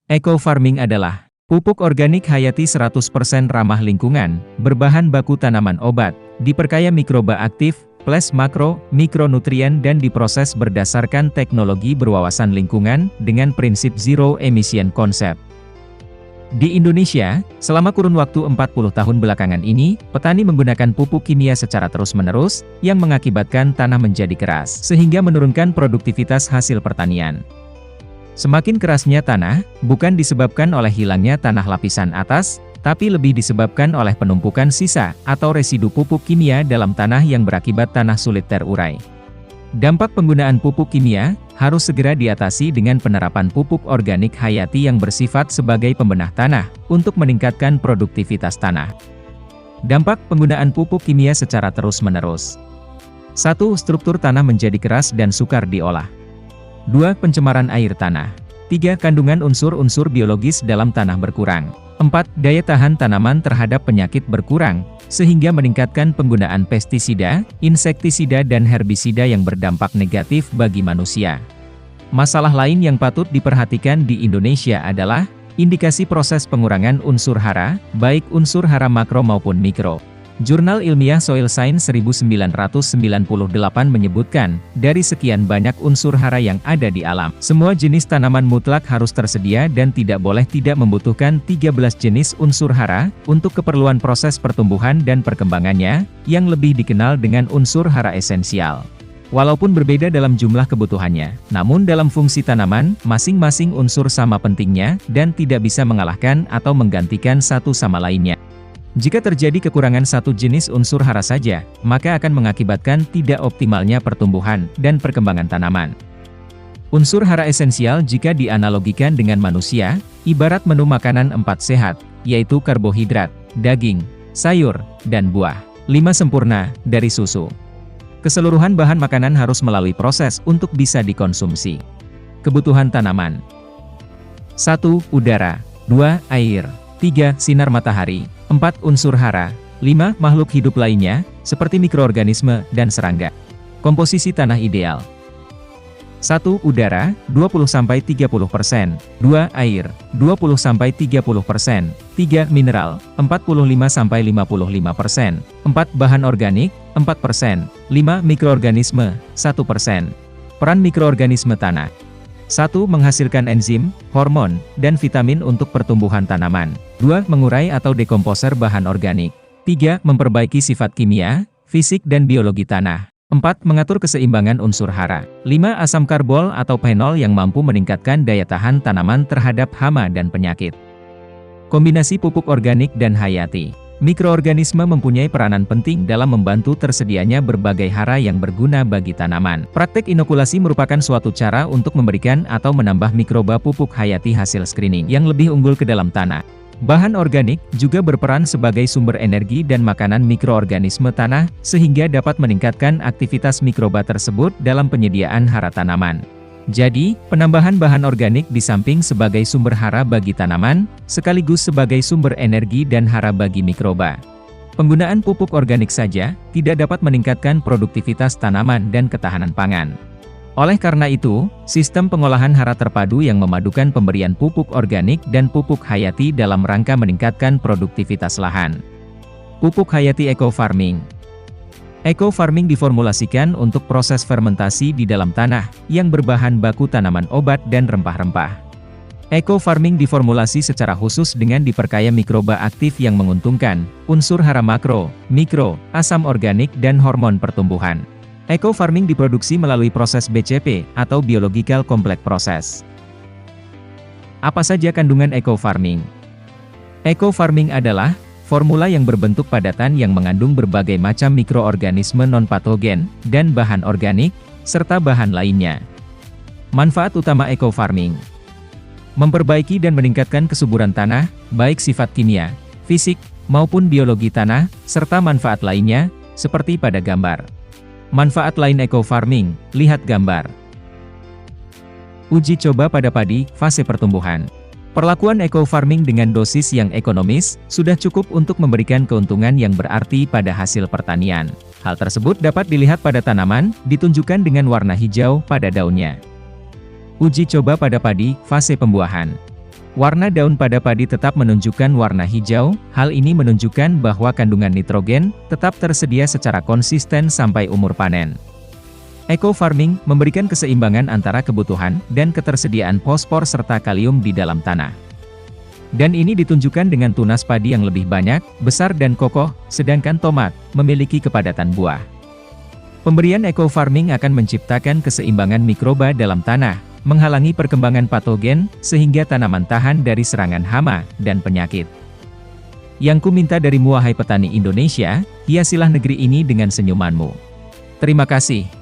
Eco farming adalah pupuk organik hayati 100% ramah lingkungan, berbahan baku tanaman obat, diperkaya mikroba aktif, plus makro, mikronutrien dan diproses berdasarkan teknologi berwawasan lingkungan dengan prinsip zero emission concept. Di Indonesia, selama kurun waktu 40 tahun belakangan ini, petani menggunakan pupuk kimia secara terus-menerus, yang mengakibatkan tanah menjadi keras, sehingga menurunkan produktivitas hasil pertanian. Semakin kerasnya tanah, bukan disebabkan oleh hilangnya tanah lapisan atas, tapi lebih disebabkan oleh penumpukan sisa, atau residu pupuk kimia dalam tanah yang berakibat tanah sulit terurai. Dampak penggunaan pupuk kimia, harus segera diatasi dengan penerapan pupuk organik hayati yang bersifat sebagai pembenah tanah, untuk meningkatkan produktivitas tanah. Dampak penggunaan pupuk kimia secara terus-menerus. 1. Struktur tanah menjadi keras dan sukar diolah. 2. Pencemaran air tanah. 3. Kandungan unsur-unsur biologis dalam tanah berkurang. 4. Daya tahan tanaman terhadap penyakit berkurang, sehingga meningkatkan penggunaan pestisida, insektisida dan herbisida yang berdampak negatif bagi manusia. Masalah lain yang patut diperhatikan di Indonesia adalah indikasi proses pengurangan unsur hara, baik unsur hara makro maupun mikro. Jurnal Ilmiah Soil Science 1998 menyebutkan, dari sekian banyak unsur hara yang ada di alam, semua jenis tanaman mutlak harus tersedia dan tidak boleh tidak membutuhkan 13 jenis unsur hara, untuk keperluan proses pertumbuhan dan perkembangannya, yang lebih dikenal dengan unsur hara esensial. Walaupun berbeda dalam jumlah kebutuhannya, namun dalam fungsi tanaman, masing-masing unsur sama pentingnya, dan tidak bisa mengalahkan atau menggantikan satu sama lainnya. Jika terjadi kekurangan satu jenis unsur hara saja, maka akan mengakibatkan tidak optimalnya pertumbuhan dan perkembangan tanaman. Unsur hara esensial jika dianalogikan dengan manusia, ibarat menu makanan 4 sehat, yaitu karbohidrat, daging, sayur, dan buah. 5 sempurna, dari susu. Keseluruhan bahan makanan harus melalui proses untuk bisa dikonsumsi. Kebutuhan tanaman. 1. Udara. 2. Air. 3. Sinar matahari. 4. Unsur hara. 5. Makhluk hidup lainnya, seperti mikroorganisme dan serangga. Komposisi tanah ideal. 1. Udara, 20-30%. 2. Air, 20-30%. 3. Mineral, 45-55%. 4. Bahan organik, 4%. 5. Mikroorganisme, 1%. Peran mikroorganisme tanah. 1. Menghasilkan enzim, hormon, dan vitamin untuk pertumbuhan tanaman. 2. Mengurai atau dekomposer bahan organik. 3. Memperbaiki sifat kimia, fisik dan biologi tanah. 4. Mengatur keseimbangan unsur hara. 5. Asam karbol atau phenol yang mampu meningkatkan daya tahan tanaman terhadap hama dan penyakit. Kombinasi pupuk organik dan hayati. Mikroorganisme mempunyai peranan penting dalam membantu tersedianya berbagai hara yang berguna bagi tanaman. Praktek inokulasi merupakan suatu cara untuk memberikan atau menambah mikroba pupuk hayati hasil screening yang lebih unggul ke dalam tanah. Bahan organik juga berperan sebagai sumber energi dan makanan mikroorganisme tanah, sehingga dapat meningkatkan aktivitas mikroba tersebut dalam penyediaan hara tanaman. Jadi, penambahan bahan organik di samping sebagai sumber hara bagi tanaman, sekaligus sebagai sumber energi dan hara bagi mikroba. Penggunaan pupuk organik saja, tidak dapat meningkatkan produktivitas tanaman dan ketahanan pangan. Oleh karena itu, sistem pengolahan hara terpadu yang memadukan pemberian pupuk organik dan pupuk hayati dalam rangka meningkatkan produktivitas lahan. Pupuk hayati eco farming. Eco farming diformulasikan untuk proses fermentasi di dalam tanah, yang berbahan baku tanaman obat dan rempah-rempah. Eco farming diformulasi secara khusus dengan diperkaya mikroba aktif yang menguntungkan, unsur hara makro, mikro, asam organik dan hormon pertumbuhan. Eco farming diproduksi melalui proses BCP, atau Biological Complex Process. Apa saja kandungan eco farming? Eco farming adalah formula yang berbentuk padatan yang mengandung berbagai macam mikroorganisme non-patogen, dan bahan organik, serta bahan lainnya. Manfaat utama eco farming: memperbaiki dan meningkatkan kesuburan tanah, baik sifat kimia, fisik, maupun biologi tanah, serta manfaat lainnya, seperti pada gambar. Manfaat lain eco farming, lihat gambar. Uji coba pada padi, fase pertumbuhan. Perlakuan eco farming dengan dosis yang ekonomis, sudah cukup untuk memberikan keuntungan yang berarti pada hasil pertanian. Hal tersebut dapat dilihat pada tanaman, ditunjukkan dengan warna hijau pada daunnya. Uji coba pada padi, fase pembuahan. Warna daun pada padi tetap menunjukkan warna hijau, hal ini menunjukkan bahwa kandungan nitrogen tetap tersedia secara konsisten sampai umur panen. Eco farming memberikan keseimbangan antara kebutuhan dan ketersediaan fosfor serta kalium di dalam tanah. Dan ini ditunjukkan dengan tunas padi yang lebih banyak, besar dan kokoh, sedangkan tomat memiliki kepadatan buah. Pemberian eco farming akan menciptakan keseimbangan mikroba dalam tanah, menghalangi perkembangan patogen, sehingga tanaman tahan dari serangan hama dan penyakit. Yang ku minta darimu wahai petani Indonesia, hiasilah negeri ini dengan senyumanmu. Terima kasih.